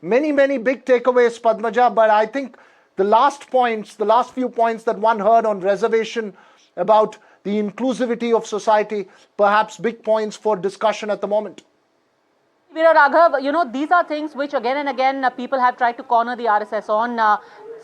Many big takeaways, Padmaja, but I think the last few points that one heard on reservation about the inclusivity of society, perhaps big points for discussion at the moment. Veera Raghav, these are things which again and again people have tried to corner the RSS on,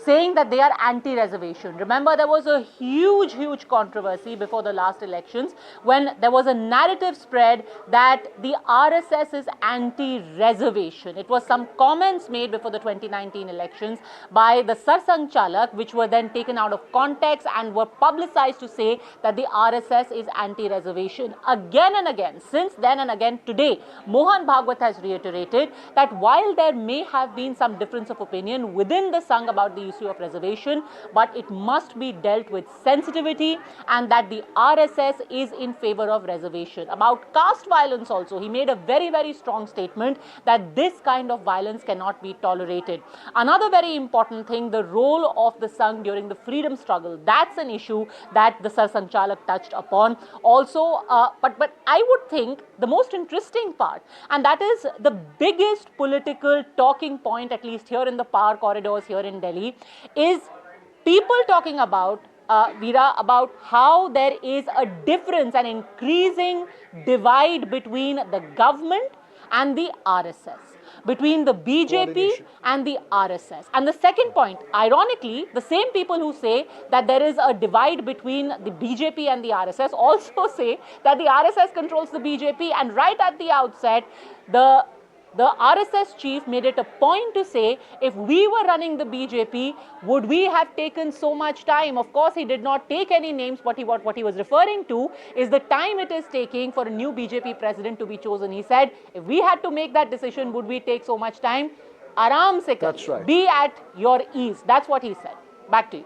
saying that they are anti-reservation. Remember, there was a huge controversy before the last elections when there was a narrative spread that the RSS is anti-reservation. It was some comments made before the 2019 elections by the Sangh Chalak, which were then taken out of context and were publicized to say that the RSS is anti-reservation. Again and again, since then and again today, Mohan Bhagwat has reiterated that while there may have been some difference of opinion within the Sangh about the issue of reservation, but it must be dealt with sensitivity, and that the RSS is in favor of reservation. About caste violence also, he made a very strong statement that this kind of violence cannot be tolerated. Another very important thing, the role of the Sangh during the freedom struggle. That's an issue that the Sangh Chalak touched upon. Also, but I would think the most interesting part, and that is the biggest political talking point, at least here in the power corridors here in Delhi, is people talking about Veera, about how there is a difference, an increasing divide between the government and the RSS, between the BJP and the RSS. And the second point, ironically, the same people who say that there is a divide between the BJP and the RSS also say that the RSS controls the BJP. And right at the outset, the RSS chief made it a point to say, if we were running the BJP, would we have taken so much time? Of course, he did not take any names, but what he was referring to is the time it is taking for a new BJP president to be chosen. He said, if we had to make that decision, would we take so much time? Aram se kar. That's right. Be at your ease. That's what he said. Back to you.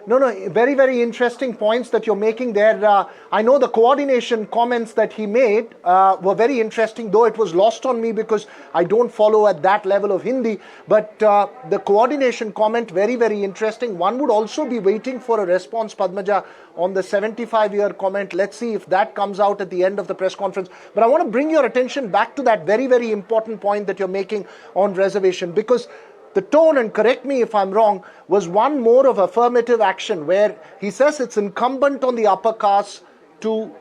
No, very interesting points that you're making there. I know the coordination comments that he made were very interesting, though it was lost on me because I don't follow at that level of Hindi. But the coordination comment, very interesting. One would also be waiting for a response, Padmaja, on the 75-year comment. Let's see if that comes out at the end of the press conference. But I want to bring your attention back to that very important point that you're making on reservation, because the tone, and correct me if I'm wrong, was one more of affirmative action where he says it's incumbent on the upper caste to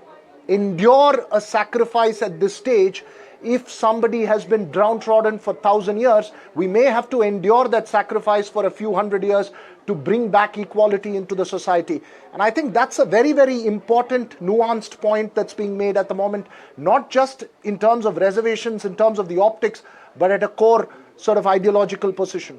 endure a sacrifice at this stage. If somebody has been downtrodden for 1,000 years, we may have to endure that sacrifice for a few hundred years to bring back equality into the society. And I think that's a very important, nuanced point that's being made at the moment, not just in terms of reservations, in terms of the optics, but at a core sort of ideological position.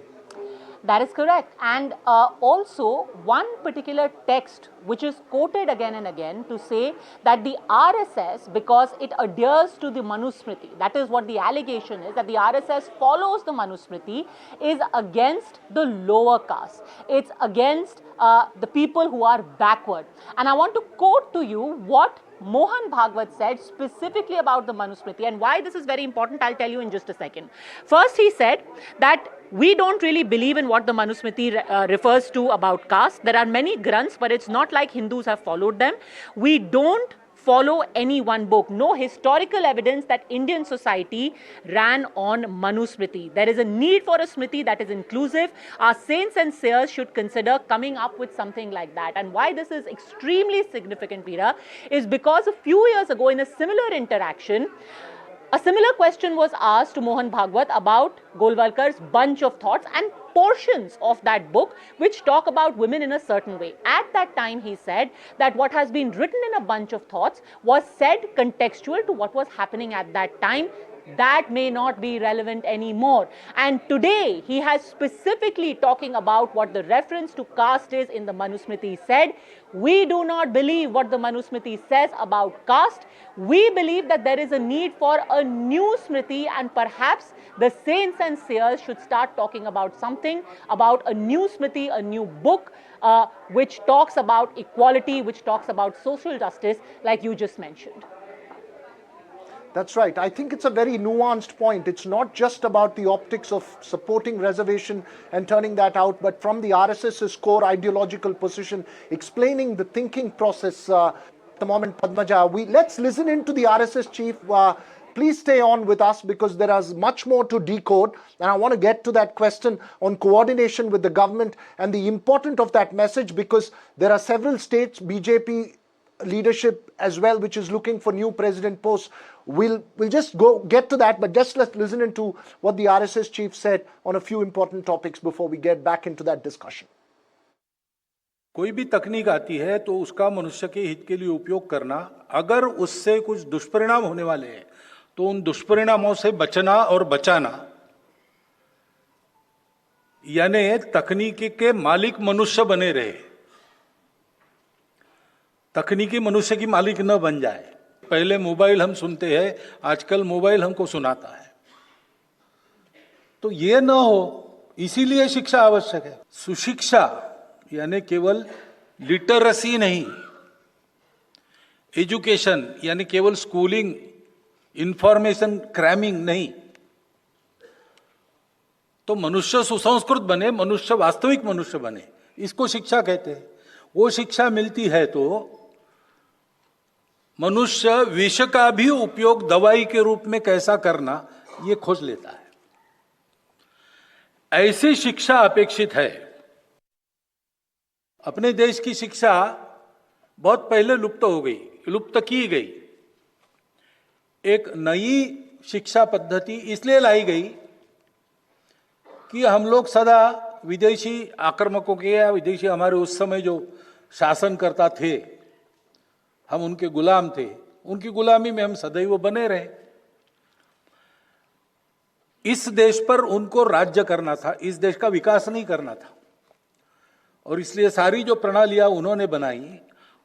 That is correct. And also one particular text which is quoted again and again to say that the RSS, because it adheres to the Manusmriti, that is what the allegation is, that the RSS follows the Manusmriti, is against the lower caste. It's against the people who are backward. And I want to quote to you what Mohan Bhagwat said specifically about the Manusmriti, and why this is very important, I'll tell you in just a second. First, he said that we don't really believe in what the Manusmriti refers to about caste. There are many granths, but it's not like Hindus have followed them. We don't follow any one book. No historical evidence that Indian society ran on Manusmriti. There is a need for a Smriti that is inclusive. Our saints and seers should consider coming up with something like that. And why this is extremely significant, Veera, is because a few years ago in a similar interaction, a similar question was asked to Mohan Bhagwat about Golwalkar's bunch of thoughts and portions of that book which talk about women in a certain way. At that time, he said that what has been written in a bunch of thoughts was said contextual to what was happening at that time. That may not be relevant anymore. And today, he has specifically talking about what the reference to caste is in the Manusmriti said. We do not believe what the Manusmriti says about caste. We believe that there is a need for a new Smriti, and perhaps the saints and seers should start talking about something, about a new Smriti, a new book, which talks about equality, which talks about social justice, like you just mentioned. That's right. I think it's a very nuanced point. It's not just about the optics of supporting reservation and turning that out, but from the RSS's core ideological position, explaining the thinking process. At the moment, Padmaja, let's listen into the RSS chief Please stay on with us because there is much more to decode, and I want to get to that question on coordination with the government and the importance of that message, because there are several states, BJP leadership as well, which is looking for new president posts. We'll just get to that, but just let's listen into what the RSS chief said on a few important topics before we get back into that discussion. कोई भी तकनीक आती है तो उसका मनुष्य के हित के लिए उपयोग करना, अगर उससे कुछ दुष्परिणाम होने वाले हैं तो उन दुष्परिणामों से बचना और बचाना, यानी तकनीकी के मालिक मनुष्य बने रहे, तकनीकी मनुष्य की मालिक न बन जाए। पहले मोबाइल हम सुनते हैं, आजकल मोबाइल हमको सुनाता है, तो ये न हो, इसीलिए शिक्षा आवश्यक है। सुशिक्षा यानी केवल लिटरेसी नहीं, एजुकेशन यानी केवल स्कूलिंग, इंफॉर्मेशन क्रैमिंग नहीं, तो मनुष्य सुसंस्कृत बने, मनुष्य वास्तविक मनुष्य बने, इसको शिक्षा कहते हैं। वो शिक्षा मिलती है तो मनुष्य विष का भी उपयोग दवाई के रूप में कैसा करना ये खोज लेता है। ऐसी शिक्षा अपेक्षित है। अपने देश की शिक्षा बहुत पहले लुप्त की गई। एक नई शिक्षा पद्धति इसलिए लाई गई कि हम लोग सदा विदेशी आक्रमकों के या विदेशी हमारे उस समय जो शासन करता थे, हम उनके गुलाम थे, उनकी गुलामी में हम सदैव बने रहे। इस देश पर उनको राज्य करना था, इस देश का विकास नहीं करना था, और इसलिए सारी जो प्रणालियां उन्होंने बनाई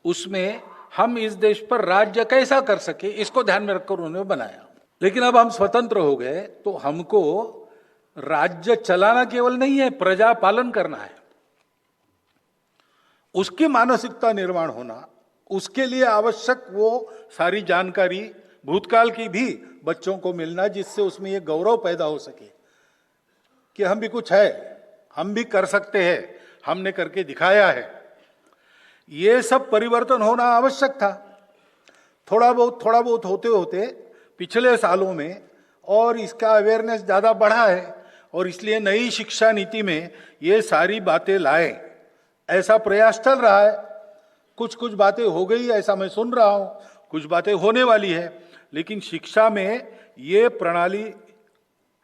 उसमें हम इस देश पर राज्य कैसा कर सके इसको ध्यान में रखकर उन्होंने बनाया। लेकिन अब हम स्वतंत्र हो गए तो हमको राज्य चलाना केवल नहीं है, प्रजा पालन करना है। उसकी मानसिकता निर्माण होना, उसके लिए आवश्यक वो सारी जानकारी भूतकाल की भी बच्चों को मिलना, जिससे उसमें ये गौरव पैदा हो सके कि हम भी कुछ है, हम भी कर सकते हैं, हमने करके दिखाया है। ये सब परिवर्तन होना आवश्यक था। थोड़ा बहुत होते होते पिछले सालों में और इसका अवेयरनेस ज़्यादा बढ़ा है, और इसलिए नई शिक्षा नीति में ये सारी बातें लाए, ऐसा प्रयास चल रहा है। कुछ बातें हो गई ऐसा मैं सुन रहा हूँ, कुछ बातें होने वाली है, लेकिन शिक्षा में ये प्रणाली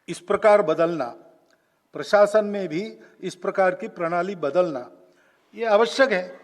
इस प्रकार बदलना, प्रशासन में भी इस प्रकार की प्रणाली बदलना ये आवश्यक है।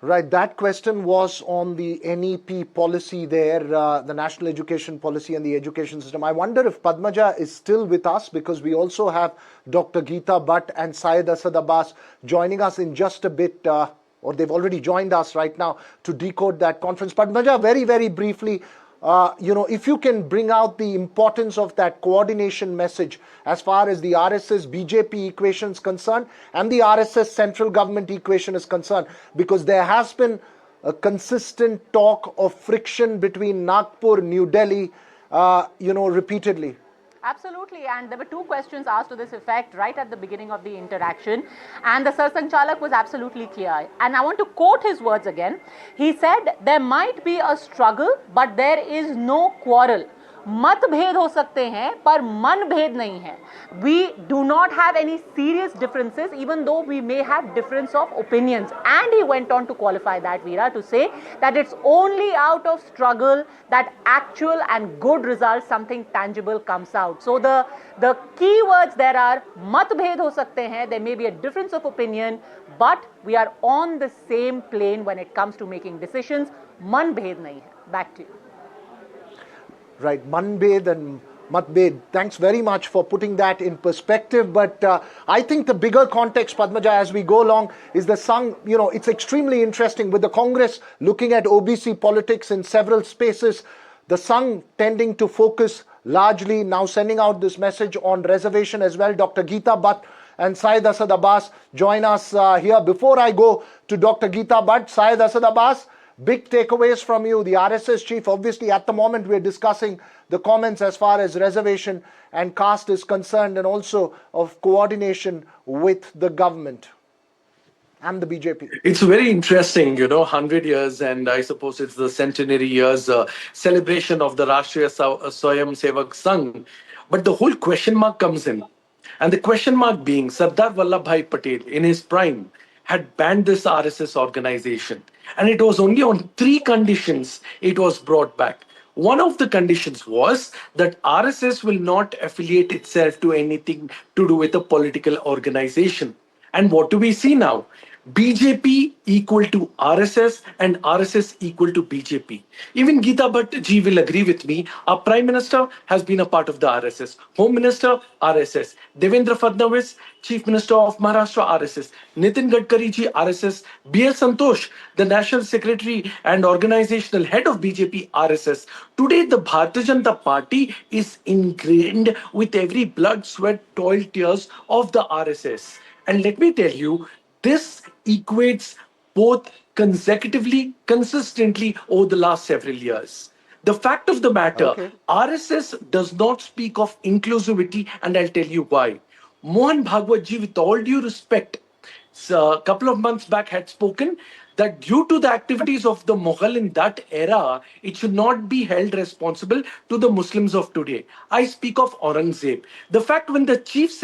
Right, that question was on the NEP policy there, the National Education Policy and the education system. I wonder if Padmaja is still with us, because we also have Dr. Geeta Bhatt and Syed Asad Abbas joining us in just a bit, or they've already joined us right now to decode that conference. Padmaja, very, very briefly, if you can bring out the importance of that coordination message as far as the RSS BJP equation is concerned and the RSS central government equation is concerned, because there has been a consistent talk of friction between Nagpur, New Delhi, repeatedly. Absolutely, and there were two questions asked to this effect right at the beginning of the interaction, and the Sarsang Chalak was absolutely clear. And I want to quote his words again. He said, "There might be a struggle, but there is no quarrel." मतभेद हो सकते हैं पर मनभेद नहीं है. We do not have any serious differences, even though we may have difference of opinions. And he went on to qualify that, Veera, to say that it's only out of struggle that actual and good results, something tangible comes out. So the key words there are मतभेद हो सकते हैं, there may be a difference of opinion, but we are on the same plane when it comes to making decisions. मनभेद नहीं है. Back to you. Right, Manbed and Matbed. Thanks very much for putting that in perspective. But I think the bigger context, Padmaja, as we go along, is the Sangh. It's extremely interesting with the Congress looking at OBC politics in several spaces. The Sangh tending to focus largely, now sending out this message on reservation as well. Dr. Geeta Bhatt and Syed Asad Abbas join us here. Before I go to Dr. Geeta Bhatt, Syed Asad Abbas, big takeaways from you. The RSS chief, obviously at the moment we're discussing the comments as far as reservation and caste is concerned, and also of coordination with the government. and the BJP? It's very interesting, 100 years, and I suppose it's the centenary years celebration of the Rashtriya Swayam Sevak Sangh. But the whole question mark comes in. And the question mark being Sardar Vallabhbhai Patel, in his prime, had banned this RSS organization. And it was only on three conditions it was brought back. One of the conditions was that RSS will not affiliate itself to anything to do with a political organization. And what do we see now? BJP equal to RSS and RSS equal to BJP. Even Geeta Bhatt ji will agree with me. Our Prime Minister has been a part of the RSS. Home Minister, RSS. Devendra Fadnavis, Chief Minister of Maharashtra, RSS. Nitin Gadkari ji, RSS. B.L. Santosh, the National Secretary and Organizational Head of BJP, RSS. Today, the Bharatiya Janata Party is ingrained with every blood, sweat, toil, tears of the RSS. And let me tell you, this equates both consecutively, consistently over the last several years. The fact of the matter, Okay. RSS does not speak of inclusivity, and I'll tell you why. Mohan Bhagwat ji, with all due respect, a couple of months back had spoken that due to the activities of the Mughal in that era, it should not be held responsible to the Muslims of today. I speak of Aurangzeb. The fact when the chief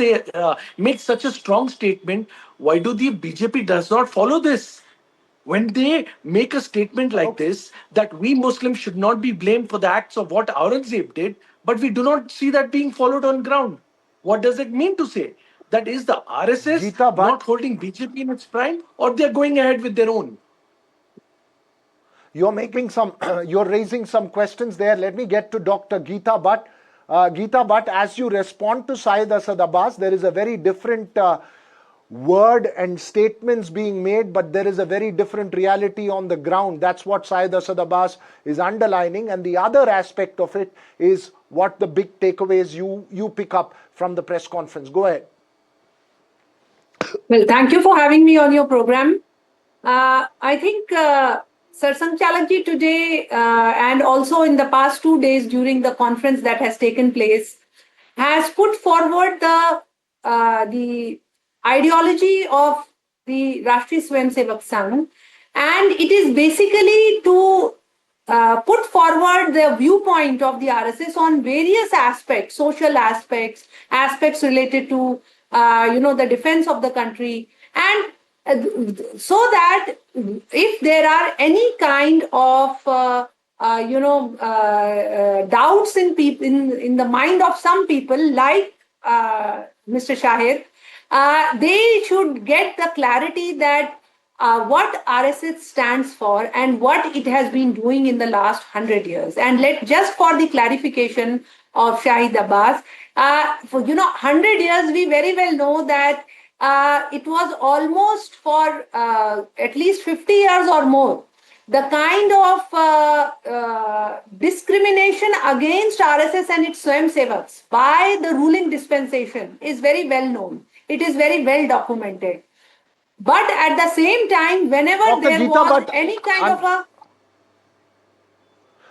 makes such a strong statement, why do the BJP does not follow this? When they make a statement like this, that we Muslims should not be blamed for the acts of what Aurangzeb did, but we do not see that being followed on ground. What does it mean to say? That is the RSS Geeta Bhatt, not holding BJP in its prime, or they're going ahead with their own? you're making some, you're raising some questions there. Let me get to Dr. Geeta Bhatt. Geeta Bhatt, as you respond to Syed Asad Abbas, there is a very different word and statements being made, but there is a very different reality on the ground. That's what Syed Asad Abbas is underlining. And the other aspect of it is what the big takeaways you pick up from the press conference. Go ahead. Well, thank you for having me on your program. I think Sir Sangh Chalakji today and also in the past 2 days during the conference that has taken place has put forward the ideology of the Rashtriya Swayamsevak Sangh, and it is basically to put forward the viewpoint of the RSS on various aspects, social aspects, aspects related to the defense of the country, and so that if there are any kind of doubts in the mind of some people like Mr. Shahir, they should get the clarity that what RSS stands for and what it has been doing in the last 100 years. And just for the clarification of Shahid Abbas, for 100 years, we very well know that it was almost for at least 50 years or more. The kind of discrimination against RSS and its Swayamsevaks by the ruling dispensation is very well known. It is very well documented. But at the same time, whenever Dr. there Geeta was Bhatt, any kind of a...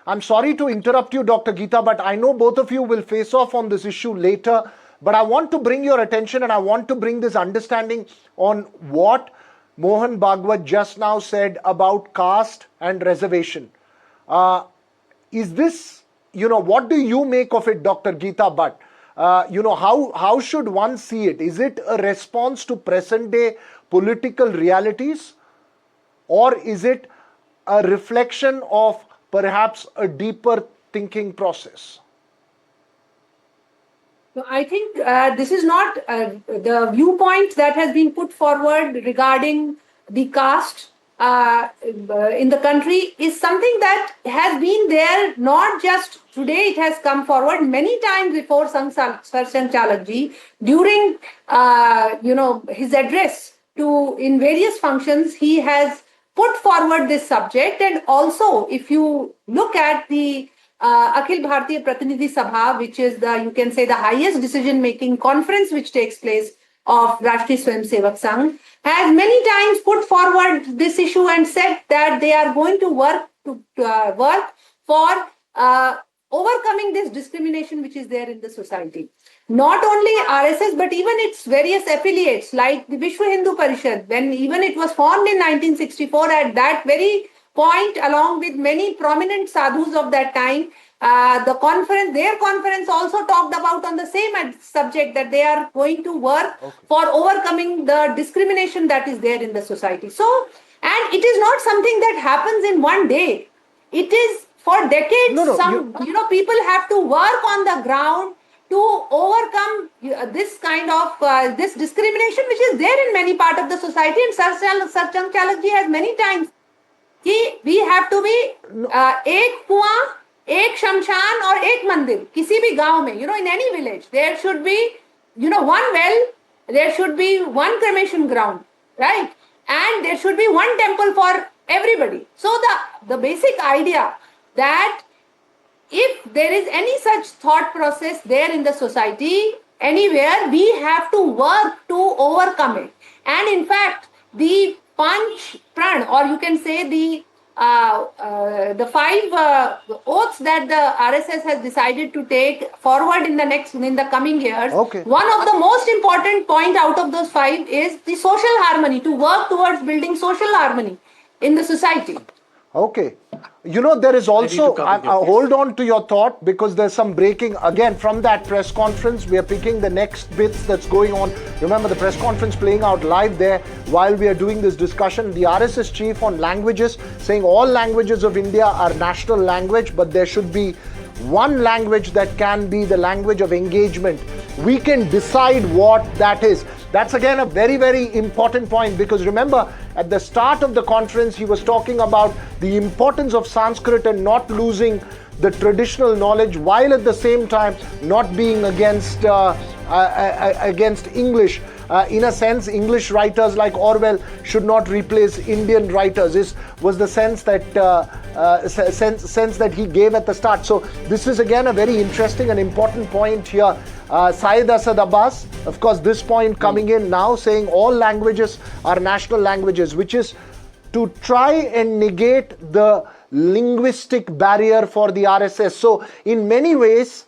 I'm sorry to interrupt you, Dr. Geeta, but I know both of you will face off on this issue later. But I want to bring your attention and I want to bring this understanding on what Mohan Bhagwat just now said about caste and reservation. Is this, what do you make of it, Dr. Geeta Bhatt? How should one see it? Is it a response to present day political realities, or is it a reflection of perhaps a deeper thinking process? So I think this is not the viewpoint that has been put forward regarding the caste in the country is something that has been there, not just today, it has come forward many times before Sir Sangh Chalakji during his address in various functions. He has put forward this subject, and also if you look at the Akhil Bharatiya Pratinidhi Sabha, which is the highest decision-making conference which takes place of Rashtriya Swayamsevak Sangh, has many times put forward this issue and said that they are going to work for overcoming this discrimination which is there in the society. not only RSS but even its various affiliates like the Vishwa Hindu Parishad, when even it was formed in 1964, at that very point, along with many prominent sadhus of that time, their conference also talked about on the same subject, that they are going to work for overcoming the discrimination that is there in the society. So, and it is not something that happens in one day. It is for decades. No, no, People have to work on the ground to overcome this kind of this discrimination which is there in many part of the society. And Sarchand Chalakji has many times कि we have to be एक कुआं, एक शमशान और एक मंदिर किसी भी गांव में, in any village there should be one well, there should be one cremation ground, right? And there should be one temple for everybody. So the basic idea that if there is any such thought process there in the society anywhere, we have to work to overcome it. And in fact, the Panch Pran, or you can say the five oaths that the RSS has decided to take forward in the coming years. Okay. One of the most important point out of those five is the social harmony, to work towards building social harmony in the society. Okay. There is also, hold on to your thought, because there's some breaking again from that press conference. We are picking the next bits that's going on. Remember the press conference playing out live there while we are doing this discussion. The RSS chief on languages saying all languages of India are national language, but there should be one language that can be the language of engagement. We can decide what that is. That's again a very, very important point, because remember at the start of the conference he was talking about the importance of Sanskrit and not losing the traditional knowledge, while at the same time not being against English. In a sense, English writers like Orwell should not replace Indian writers. Was the sense that he gave at the start. So this is again a very interesting and important point here. Syed Asad Abbas, of course, this point coming in now, saying all languages are national languages, which is to try and negate the linguistic barrier for the RSS. So in many ways,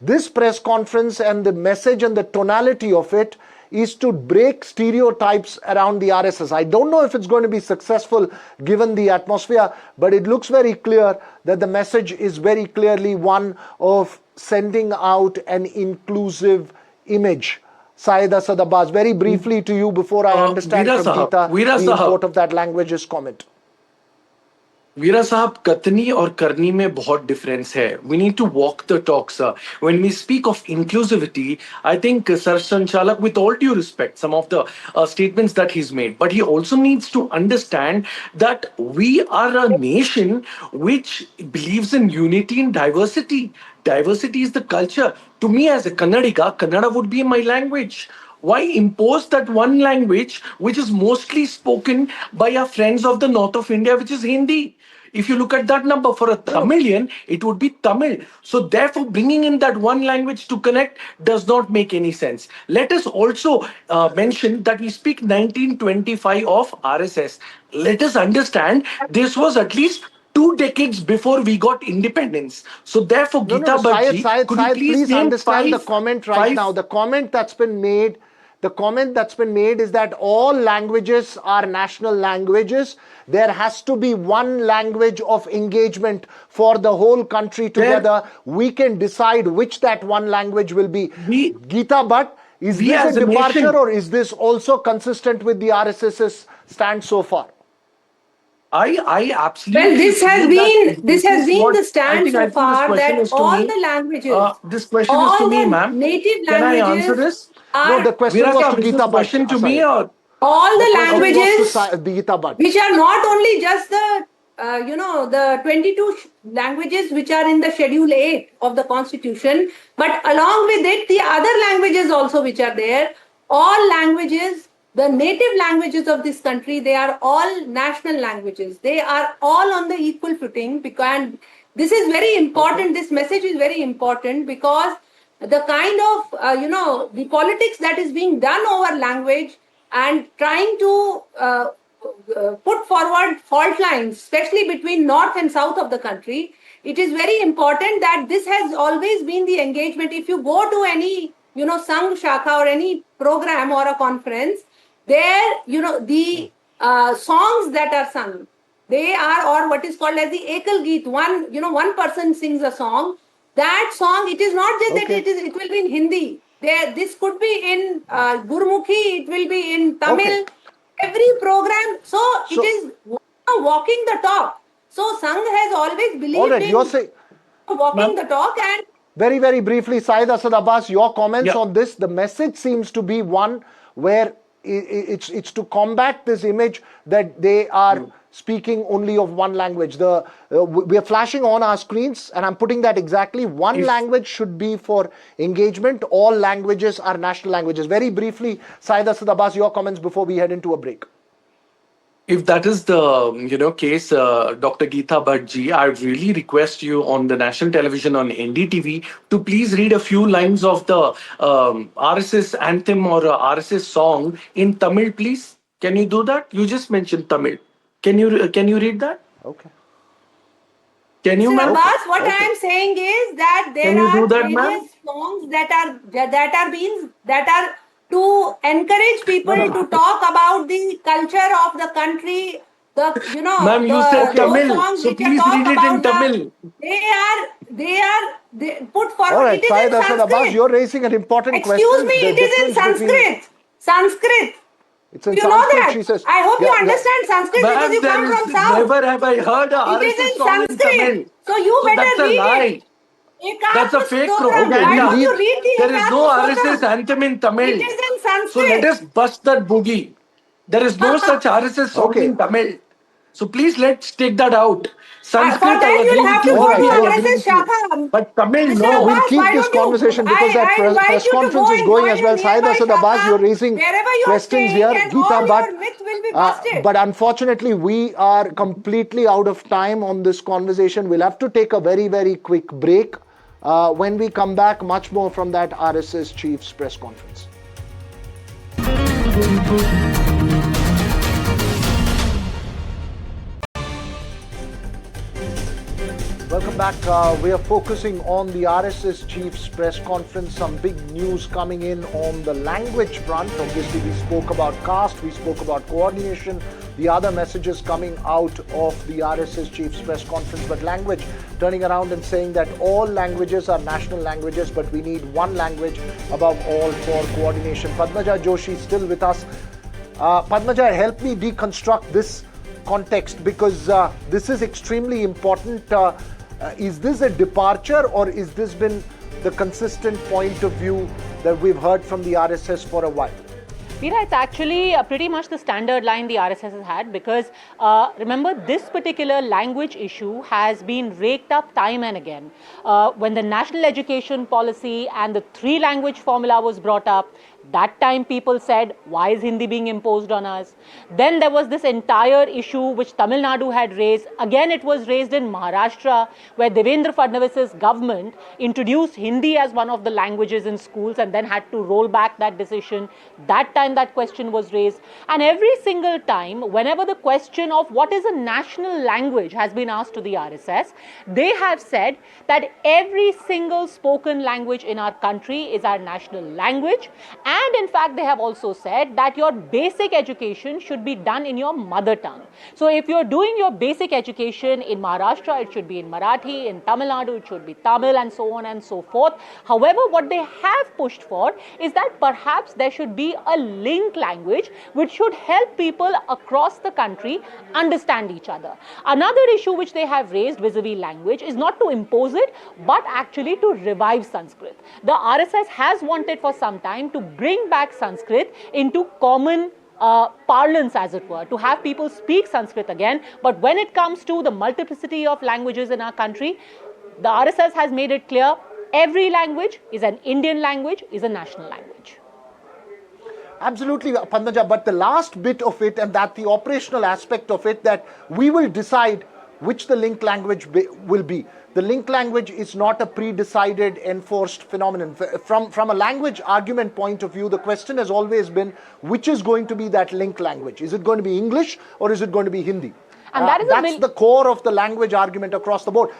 this press conference and the message and the tonality of it is to break stereotypes around the RSS. I don't know if it's going to be successful given the atmosphere, but it looks very clear that the message is very clearly one of sending out an inclusive image. Syed Asad Abbas, very briefly to you before I understand from Geeta the import of that language's comment. वीरा साहब, कथनी और करनी में बहुत difference है. We need to walk the talk, sir. When we speak of inclusivity, I think Sarchand Chalak, with all due respect, some of the statements that he's made, but he also needs to understand that we are a nation which believes in unity and diversity. Diversity is the culture. To me, as a Kannadiga, Kannada would be my language. Why impose that one language which is mostly spoken by our friends of the north of India, which is Hindi? If you look at that number for a Tamilian, it would be Tamil. So therefore, bringing in that one language to connect does not make any sense. Let us also mention that we speak 1925 of RSS. Let us understand this was at least 2 decades before we got independence. So therefore, Geeta Bhaji, could you please understand the comment right now? The comment that's been made is that all languages are national languages. There has to be one language of engagement for the whole country together. We can decide which that one language will be. Geeta Bhatt, is this a departure or is this also consistent with the RSS's stand so far? I absolutely. Well, this has been the stand so far, that all the languages. This question is to me, ma'am. Native languages. Can I answer this? No, the question was to Geeta Bhatt. Question to me, or all the languages Bhatt, which are not only just the the 22 languages which are in the Schedule 8 of the Constitution, but along with it, the other languages also which are there. All languages, the native languages of this country, they are all national languages. They are all on the equal footing, and this is very important. This message is very important, because the kind of, the politics that is being done over language and trying to put forward fault lines, especially between north and south of the country, it is very important that this has always been the engagement. If you go to any, Sangh Shakha or any program or a conference, there, the songs that are sung, they are, or what is called as the Ekal Geet. One person sings a song. That song, it is not just that Okay. it will be in Hindi. This could be in Gurmukhi, it will be in Tamil. Okay. Every program, so it So, is walking the talk. So Sangh has always all believed right, you're in saying, walking Ma'am? the talk, and very, very briefly, Syed Asad Abbas, your comments Yeah. on this. The message seems to be one where it's to combat this image that they are speaking only of one language. We are flashing on our screens, and I'm putting that exactly. One If language should be for engagement. All languages are national languages. Very briefly, Syed Asad Abbas, your comments before we head into a break. if that is the case, Dr. Geeta Bhattji, I really request you on the national television on NDTV to please read a few lines of the RSS anthem or RSS song in Tamil, please. Can you do that? You just mentioned Tamil. Can you read that? Okay. Can you, Mr. ma'am? Abbas, what Okay. I am saying is that Can there you do are that, ma'am? various songs that are to encourage people to talk about the culture of the country. Ma'am, you said Those Tamil, songs so which are please talk read it in about Tamil. they put All forward. right, It is Syed in Asad Abbas, Sanskrit. you're raising an important Excuse question. me, The it is in difference between Sanskrit. Sanskrit. it's in You know Sanskrit, that? she says. I hope you Yeah, yeah. understand Sanskrit because Ma'am, you there come is from South. never have I heard a It is RSS in song in Sanskrit. Tamil. So you So that's better a read it. lie. That's a Ekatma fake Stotram. Okay, Why we'll propaganda. don't you leave. read the There is no Ekatma RSS Stotram? anthem in It Tamil. is in So let Sanskrit. us bust that boogie. There is no such RSS song Okay. in Tamil. So please let's take that out. For Sanskrit, I that, agree you'll have with to you. All right, follow Hindi, I well, agree RSS with you. Shakha. But Tamil, Mr. no. we'll Abbas, keep why this don't you? conversation because that I invite press you to go conference is and going as join a well. Syed nearby Asad Abbas, you're Shakha raising wherever you are questions staying, here. and Geeta all Bhatt, your myth will be busted. but unfortunately, we are completely out of time on this conversation. We'll have to take a very, very quick break. When we come back, much more from that RSS chief's press conference. Welcome back. We are focusing on the RSS chief's press conference. Some big news coming in on the language front. Obviously, we spoke about caste, we spoke about coordination, the other messages coming out of the RSS chief's press conference. But language, turning around and saying that all languages are national languages, but we need one language above all for coordination. Padmaja Joshi still with us. Padmaja, help me deconstruct this context because this is extremely important. Is this a departure or is this been the consistent point of view that we've heard from the RSS for a while? Veera, it's actually pretty much the standard line the RSS has had because remember, this particular language issue has been raked up time and again. When the national education policy and the 3-language formula was brought up, that time people said, why is Hindi being imposed on us? Then there was this entire issue which Tamil Nadu had raised. Again, it was raised in Maharashtra, where Devendra Fadnavis's government introduced Hindi as one of the languages in schools and then had to roll back that decision. That time that question was raised. And every single time, whenever the question of what is a national language has been asked to the RSS, they have said that every single spoken language in our country is our national language. And in fact, they have also said that your basic education should be done in your mother tongue. So if you're doing your basic education in Maharashtra, it should be in Marathi, in Tamil Nadu, it should be Tamil, and so on and so forth. However, what they have pushed for is that perhaps there should be a link language which should help people across the country understand each other. Another issue which they have raised vis-a-vis language is not to impose it, but actually to revive Sanskrit. The RSS has wanted for some time to bring back Sanskrit into common parlance, as it were, to have people speak Sanskrit again. But when it comes to the multiplicity of languages in our country, the RSS has made it clear every language is an Indian language, is a national language. Absolutely, Padmaja, but the last bit of it and that the operational aspect of it, that we will decide which the link language will be. The link language is not a pre-decided, enforced phenomenon. From a language argument point of view, the question has always been, which is going to be that link language? Is it going to be English or is it going to be Hindi? And that is that's the core of the language argument across the board.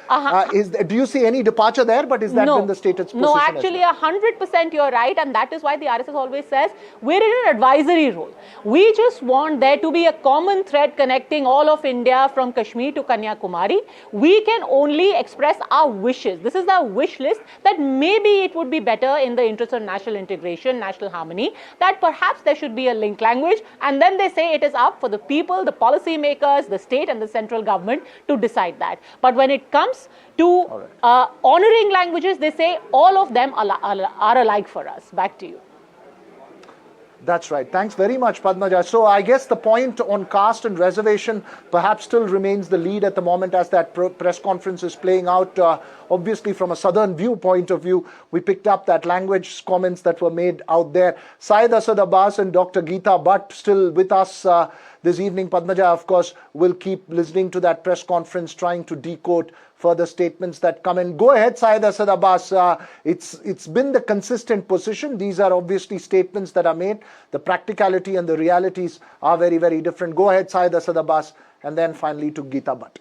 Do you see any departure there? But is that been the stated position? No, actually, 100% you're right, and that is why the RSS always says we're in an advisory role. We just want there to be a common thread connecting all of India from Kashmir to Kanyakumari. We can only express our wishes. This is the wish list that maybe it would be better in the interest of national integration, national harmony, that perhaps there should be a link language, and then they say it is up for the people, the policy makers, the state and the central government to decide that. But when it comes to honoring languages, they say all of them are alike for us. Back to you. That's right. Thanks very much, Padmaja. So I guess the point on caste and reservation perhaps still remains the lead at the moment as that press conference is playing out. Obviously, from a southern viewpoint of view, we picked up that language comments that were made out there. Syed Asad Abbas and Dr. Geeta Bhatt still with us this evening. Padmaja, of course, will keep listening to that press conference, trying to decode further statements that come in. Go ahead, Syed Asad Abbas. It's been the consistent position. These are obviously statements that are made. The practicality and the realities are very, very different. Go ahead, Syed Asad Abbas, and then finally to Geeta Bhatt.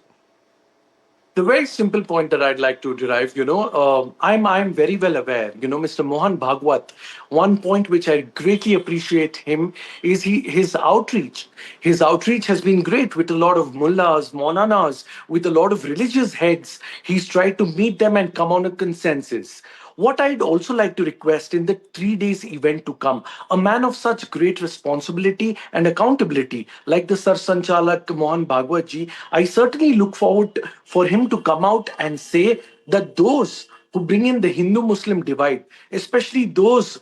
The very simple point that I'd like to derive, I'm very well aware, Mr. Mohan Bhagwat, one point which I greatly appreciate him is his outreach. His outreach has been great with a lot of mullahs, maulanas, with a lot of religious heads. He's tried to meet them and come on a consensus. What I'd also like to request in the 3 days event to come, a man of such great responsibility and accountability like the Sar Sanchalak Mohan Bhagwat ji, I certainly look forward for him to come out and say that those who bring in the Hindu-Muslim divide, especially those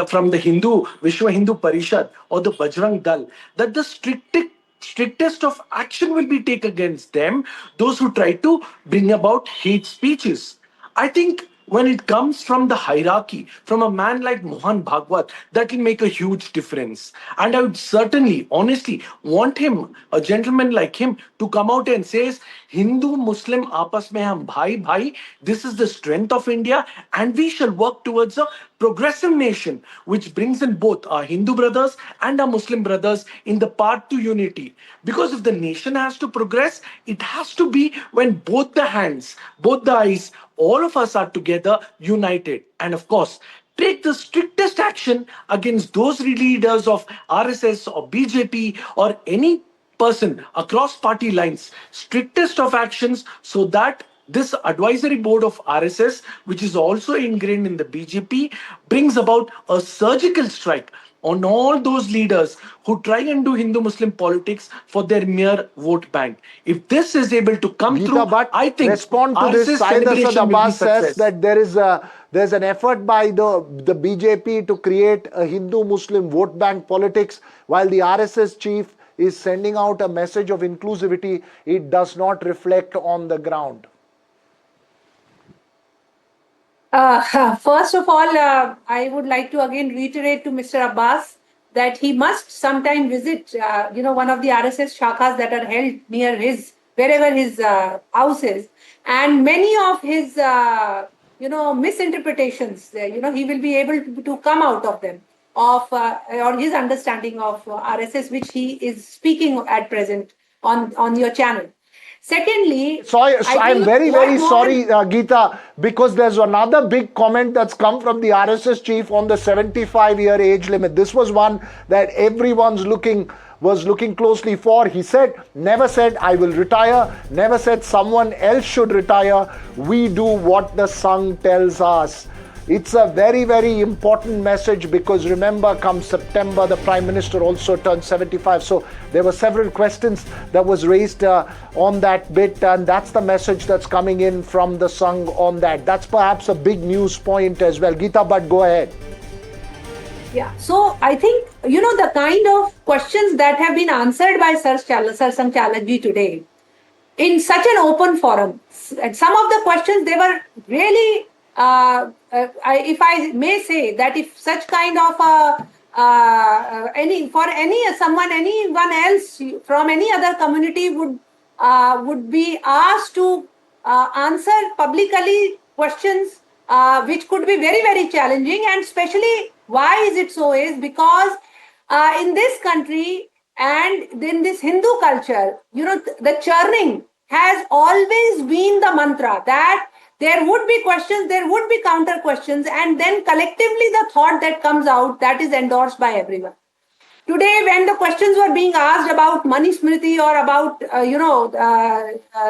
from the Vishwa Hindu Parishad or the Bajrang Dal, that the strictest of action will be taken against them, those who try to bring about hate speeches. I think when it comes from the hierarchy, from a man like Mohan Bhagwat, that will make a huge difference. And I would certainly, honestly, want him, a gentleman like him, to come out and say, Hindu-Muslim aapas mein hum bhai, this is the strength of India, and we shall work towards a progressive nation, which brings in both our Hindu brothers and our Muslim brothers in the path to unity. Because if the nation has to progress, it has to be when both the hands, both the eyes, all of us are together, united. And of course, take the strictest action against those leaders of RSS or BJP or any person across party lines. Strictest of actions so that this advisory board of RSS, which is also ingrained in the BJP, brings about a surgical strike on all those leaders who try and do Hindu-Muslim politics for their mere vote bank. If this is able to come through, I think respond to this. Syed Asad Abbas says that there's an effort by the BJP to create a Hindu-Muslim vote bank politics, while the RSS chief is sending out a message of inclusivity. It does not reflect on the ground. First of all, I would like to again reiterate to Mr. Abbas that he must sometime visit, one of the RSS shakhas that are held near wherever his house is, and many of his, misinterpretations, he will be able to come out of them, or his understanding of RSS, which he is speaking at present on your channel. Secondly, I'm very, very sorry, Geeta, because there's another big comment that's come from the RSS chief on the 75-year age limit. This was one that everyone's was looking closely for. He never said, I will retire, never said someone else should retire. We do what the Sangh tells us. It's a very, very important message because remember, come September, the Prime Minister also turned 75. So there were several questions that was raised on that bit, and that's the message that's coming in from the Sangh on that. That's perhaps a big news point as well. Geeta Bhatt, go ahead. Yeah, so I think, the kind of questions that have been answered by Sir Sangh Chalakji today in such an open forum, and some of the questions, they were really, if I may say that if such kind of anyone else from any other community would be asked to answer publicly questions which could be very, very challenging, and especially why is it so is because in this country And then this Hindu culture, the churning has always been the mantra that there would be questions, there would be counter questions, and then collectively the thought that comes out that is endorsed by everyone. Today, when the questions were being asked about Mani Smriti or about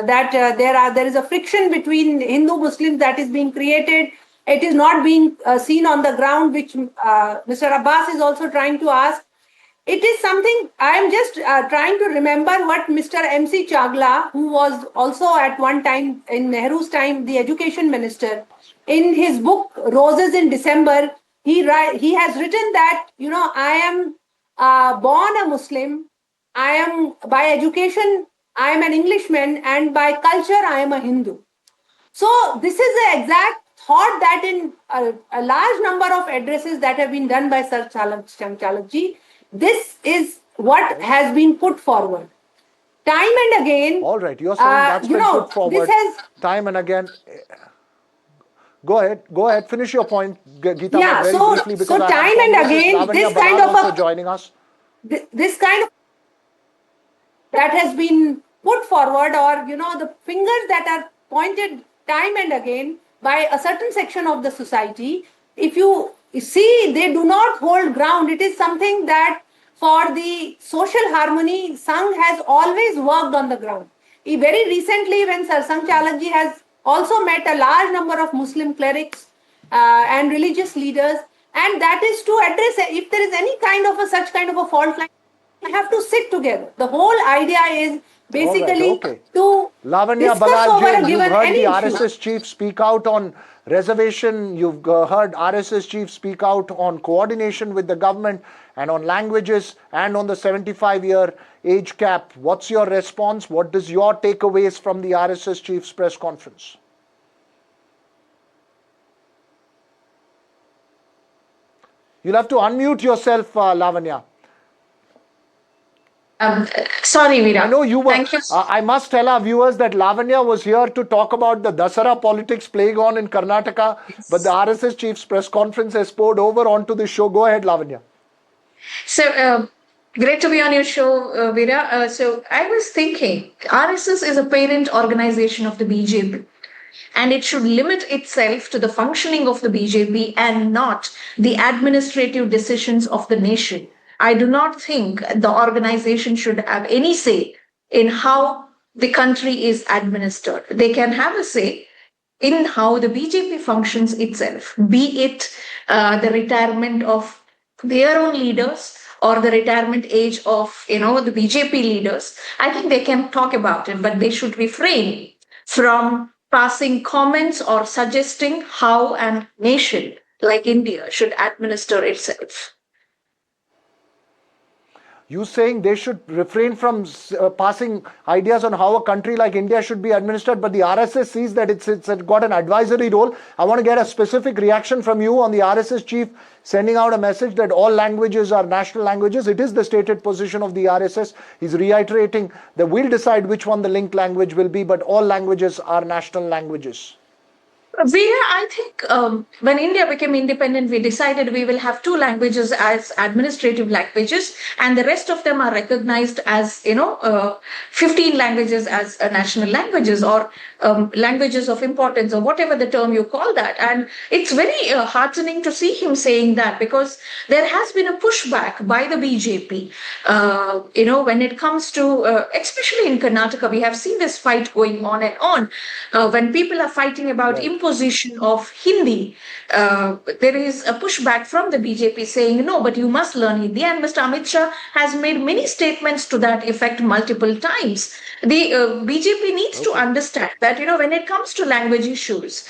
that there is a friction between Hindu Muslims that is being created, it is not being seen on the ground, which Mr. Abbas is also trying to ask. It is something I am just trying to remember what Mr. M.C. Chagla, who was also at one time in Nehru's time the education minister, in his book Roses in December, he has written that I am born a Muslim, I am by education I am an Englishman, and by culture I am a Hindu. So this is the exact thought that in a large number of addresses that have been done by Sir Chalakji, this is what has been put forward. Time and again. All right, you're saying that's been put forward time and again. Go ahead, finish your point, Geeta, yeah, very briefly, because so time and again, this kind of also joining us. This kind of that has been put forward, or the fingers that are pointed time and again by a certain section of the society, if you see, they do not hold ground. It is something that for the social harmony, Sangh has always worked on the ground. Very recently, when Sir Sangh Chalakji has also met a large number of Muslim clerics and religious leaders, and that is to address if there is any kind of such kind of a fault line, we have to sit together. The whole idea is basically to Lavanya discuss Bagal over Jain, a you've given heard any the issue. RSS chief speak out on reservation. You've heard RSS chief speak out on coordination with the government and on languages and on the 75-year age cap. What's your response? What is your takeaways from the RSS chief's press conference? You'll have to unmute yourself, Lavanya. Sorry, Veera. I know you were. Thank you. I must tell our viewers that Lavanya was here to talk about the Dasara politics playing on in Karnataka, but the RSS chief's press conference has poured over onto the show. Go ahead, Lavanya. So, great to be on your show, Veera. So, I was thinking RSS is a parent organization of the BJP, and it should limit itself to the functioning of the BJP and not the administrative decisions of the nation. I do not think the organization should have any say in how the country is administered. They can have a say in how the BJP functions itself, be it the retirement of their own leaders or the retirement age of the BJP leaders. I think they can talk about it, but they should refrain from passing comments or suggesting how a nation like India should administer itself. You saying they should refrain from passing ideas on how a country like India should be administered, but the RSS sees that it's got an advisory role. I want to get a specific reaction from you on the RSS chief sending out a message that all languages are national languages. It is the stated position of the RSS. He's reiterating that we'll decide which one the linked language will be, but all languages are national languages. I think when India became independent, we decided we will have 2 languages as administrative languages, and the rest of them are recognized as 15 languages as national languages or languages of importance, or whatever the term you call that. And it's very heartening to see him saying that, because there has been a pushback by the BJP. When it comes to, especially in Karnataka, we have seen this fight going on and on. When people are fighting about imposition of Hindi, there is a pushback from the BJP saying, no, but you must learn Hindi. And Mr. Amit Shah has made many statements to that effect multiple times. The BJP needs to understand that, when it comes to language issues,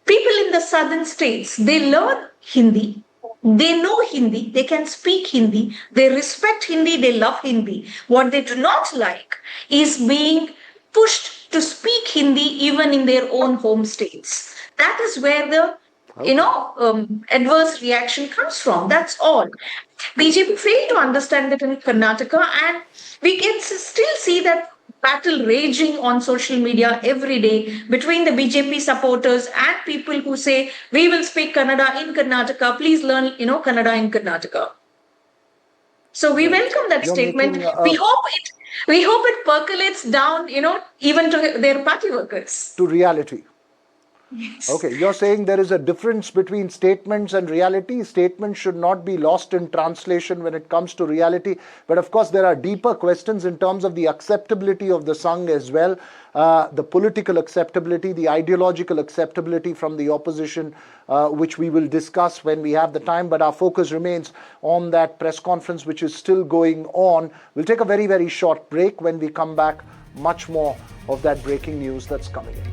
people in the southern states, they learn Hindi. They know Hindi, they can speak Hindi, they respect Hindi, they love Hindi. What they do not like is being pushed to speak Hindi even in their own home states. That is where the adverse reaction comes from. That's all. BJP failed to understand that in Karnataka, and we can still see that battle raging on social media every day between the BJP supporters and people who say, we will speak Kannada in Karnataka, please learn, Kannada in Karnataka. So we welcome that You're statement. making We hope it percolates down, even to their party workers. to reality. Yes. Okay, you're saying there is a difference between statements and reality. Statements should not be lost in translation when it comes to reality. But of course, there are deeper questions in terms of the acceptability of the Sangh as well, the political acceptability, the ideological acceptability from the opposition, which we will discuss when we have the time. But our focus remains on that press conference, which is still going on. We'll take a very, very short break. When we come back, much more of that breaking news that's coming in.